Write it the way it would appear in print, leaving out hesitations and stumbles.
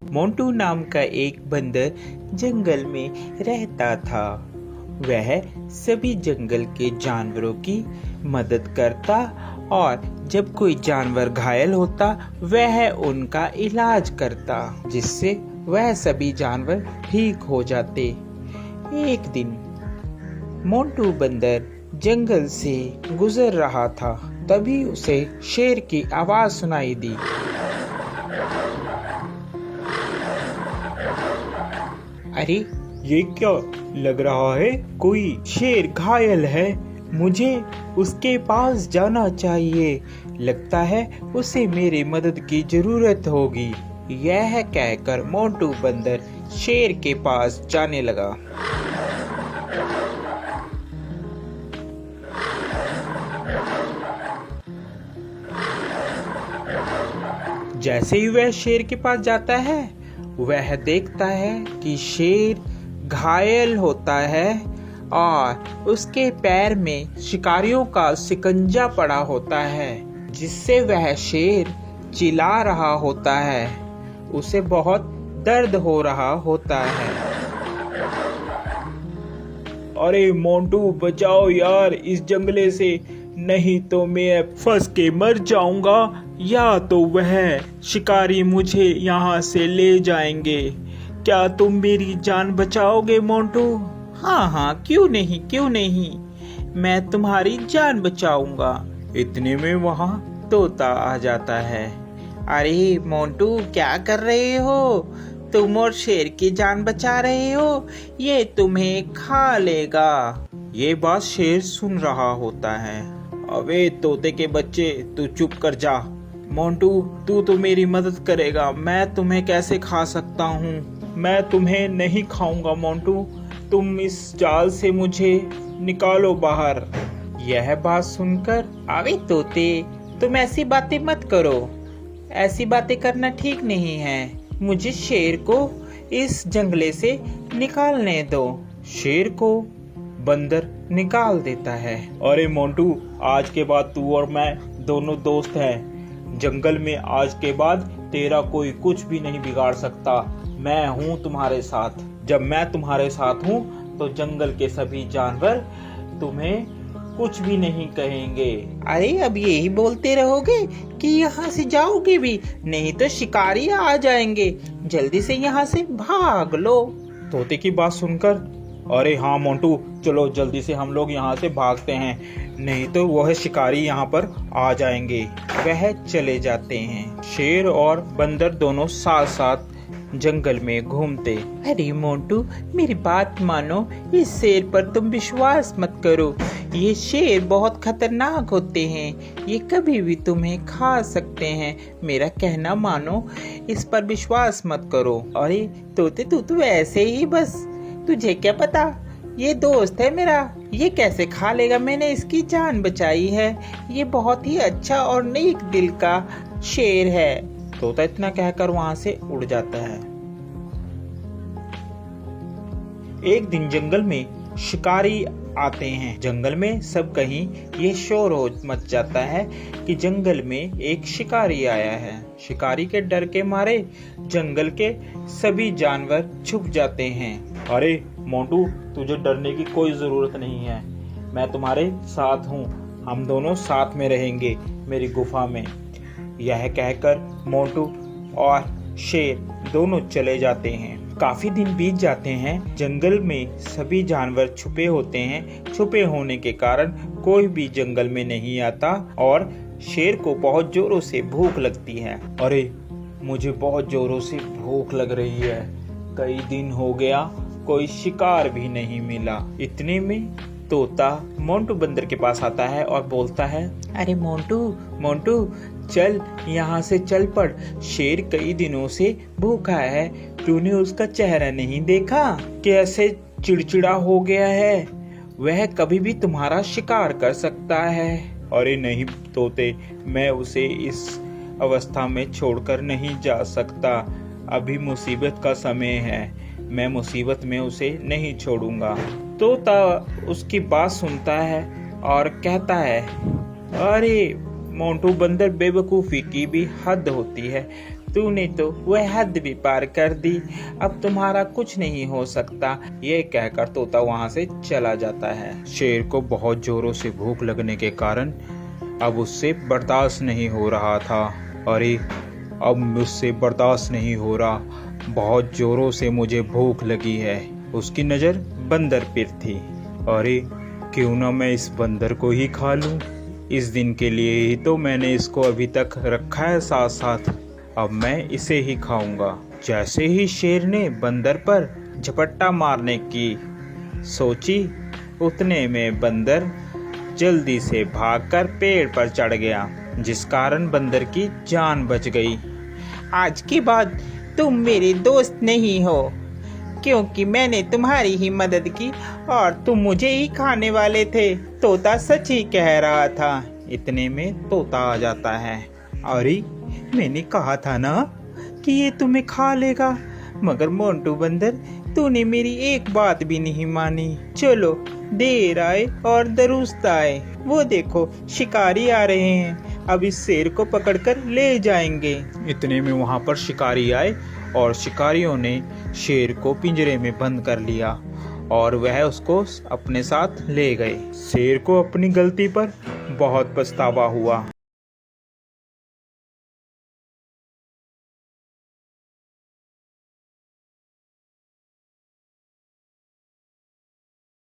मोंटू नाम का एक बंदर जंगल में रहता था। वह सभी जंगल के जानवरों की मदद करता और जब कोई जानवर घायल होता वह उनका इलाज करता, जिससे वह सभी जानवर ठीक हो जाते। एक दिन मोंटू बंदर जंगल से गुजर रहा था, तभी उसे शेर की आवाज सुनाई दी। अरे, ये क्या लग रहा है? कोई शेर घायल है, मुझे उसके पास जाना चाहिए। लगता है उसे मेरी मदद की जरूरत होगी। यह कहकर मोंटू बंदर शेर के पास जाने लगा। जैसे ही वह शेर के पास जाता है, वह देखता है कि शेर घायल होता है और उसके पैर में शिकारियों का शिकंजा पड़ा होता है, जिससे वह शेर चिल्ला रहा होता है। उसे बहुत दर्द हो रहा होता है। अरे मोंटू, बचाओ यार इस जंगले से, नहीं तो मैं फंस के मर जाऊंगा या तो वह शिकारी मुझे यहाँ से ले जाएंगे। क्या तुम मेरी जान बचाओगे मोंटू? हाँ, क्यों नहीं, मैं तुम्हारी जान बचाऊंगा। इतने में वहाँ तोता आ जाता है। अरे मोंटू, क्या कर रहे हो? तुम और शेर की जान बचा रहे हो, ये तुम्हें खा लेगा। ये बात शेर सुन रहा होता है। अबे तोते के बच्चे, तू चुप कर जा। मोंटू, तू तो मेरी मदद करेगा, मैं तुम्हें कैसे खा सकता हूँ? मैं तुम्हें नहीं खाऊंगा मोंटू, तुम इस जाल से मुझे निकालो बाहर। यह बात सुनकर, अबे तोते, तुम ऐसी बातें मत करो, ऐसी बातें करना ठीक नहीं है। मुझे शेर को इस जंगले से निकालने दो। शेर को बंदर निकाल देता है। अरे मोंटू, आज के बाद तू और मैं दोनों दोस्त हैं। जंगल में आज के बाद तेरा कोई कुछ भी नहीं बिगाड़ सकता। मैं हूँ तुम्हारे साथ। जब मैं तुम्हारे साथ हूँ तो जंगल के सभी जानवर तुम्हें कुछ भी नहीं कहेंगे। अरे, अब यही बोलते रहोगे कि यहाँ से जाओगे भी? नहीं तो शिकारी आ जाएंगे। जल्दी से यहाँ से भाग लो। तोते की बात सुनकर, अरे हाँ मोंटू, चलो जल्दी से हम लोग यहाँ से भागते हैं, नहीं तो वह शिकारी यहाँ पर आ जाएंगे। वह चले जाते हैं। शेर और बंदर दोनों साथ साथ जंगल में घूमते। अरे मोंटू, मेरी बात मानो, इस शेर पर तुम विश्वास मत करो। ये शेर बहुत खतरनाक होते हैं, ये कभी भी तुम्हें खा सकते हैं। मेरा कहना मानो, इस पर विश्वास मत करो। अरे तोते, तू तो ऐसे ही बस, तुझे क्या पता, ये दोस्त है मेरा, ये कैसे खा लेगा? मैंने इसकी जान बचाई है। ये बहुत ही अच्छा और नेक दिल का शेर है। तोता इतना कहकर वहां से उड़ जाता है। एक दिन जंगल में शिकारी आते हैं। जंगल में सब कहीं ये शोर हो मच जाता है कि जंगल में एक शिकारी आया है। शिकारी के डर के मारे जंगल के सभी जानवर छुप जाते हैं। अरे मोंटू, तुझे डरने की कोई जरूरत नहीं है, मैं तुम्हारे साथ हूँ। हम दोनों साथ में रहेंगे मेरी गुफा में। यह कहकर मोंटू और शेर दोनों चले जाते हैं। काफी दिन बीत जाते हैं। जंगल में सभी जानवर छुपे होते हैं। छुपे होने के कारण कोई भी जंगल में नहीं आता और शेर को बहुत जोरों से भूख लगती है। अरे, मुझे बहुत जोरों से भूख लग रही है, कई दिन हो गया कोई शिकार भी नहीं मिला। इतने में तोता मोंटू बंदर के पास आता है और बोलता है, अरे मोंटू, चल यहाँ से चल पड़। शेर कई दिनों से भूखा है, तूने उसका चेहरा नहीं देखा? कैसे चिड़चिड़ा हो गया है, वह कभी भी तुम्हारा शिकार कर सकता है। अरे नहीं तोते, मैं उसे इस अवस्था में छोड़कर नहीं जा सकता। अभी मुसीबत का समय है, मैं मुसीबत में उसे नहीं छोड़ूंगा। तोता उसकी बात सुनता है और कहता है, अरे मोंटू बंदर, बेवकूफ़ी की भी हद होती है। तूने तो वह हद भी पार कर दी, अब तुम्हारा कुछ नहीं हो सकता। ये कहकर तोता वहाँ से चला जाता है। शेर को बहुत जोरों से भूख लगने के कारण अब उससे बर्दाश्त नहीं हो रहा था। अरे अब मुझसे बर्दाश्त नहीं हो रहा, बहुत जोरों से मुझे भूख लगी है। उसकी नज़र बंदर पर थी। अरे क्यों ना मैं इस बंदर को ही खा लूं। इस दिन के लिए ही तो मैंने इसको अभी तक रखा है साथ साथ, अब मैं इसे ही खाऊंगा। जैसे ही शेर ने बंदर पर झपट्टा मारने की सोची, उतने में बंदर जल्दी से भागकर पेड़ पर चढ़ गया, जिस कारण बंदर की जान बच गई। आज के बाद तुम मेरे दोस्त नहीं हो, क्योंकि मैंने तुम्हारी ही मदद की और तुम मुझे ही खाने वाले थे। तोता सच ही कह रहा था। इतने में तोता आ जाता है। अरे मैंने कहा था ना कि ये तुम्हें खा लेगा, मगर मोंटू बंदर तूने मेरी एक बात भी नहीं मानी। चलो देर आए और दुरुस्त आए, वो देखो शिकारी आ रहे हैं, अब इस शेर को पकड़कर ले जाएंगे। इतने में वहां पर शिकारी आए और शिकारियों ने शेर को पिंजरे में बंद कर लिया और वह उसको अपने साथ ले गए। शेर को अपनी गलती पर बहुत पछतावा हुआ।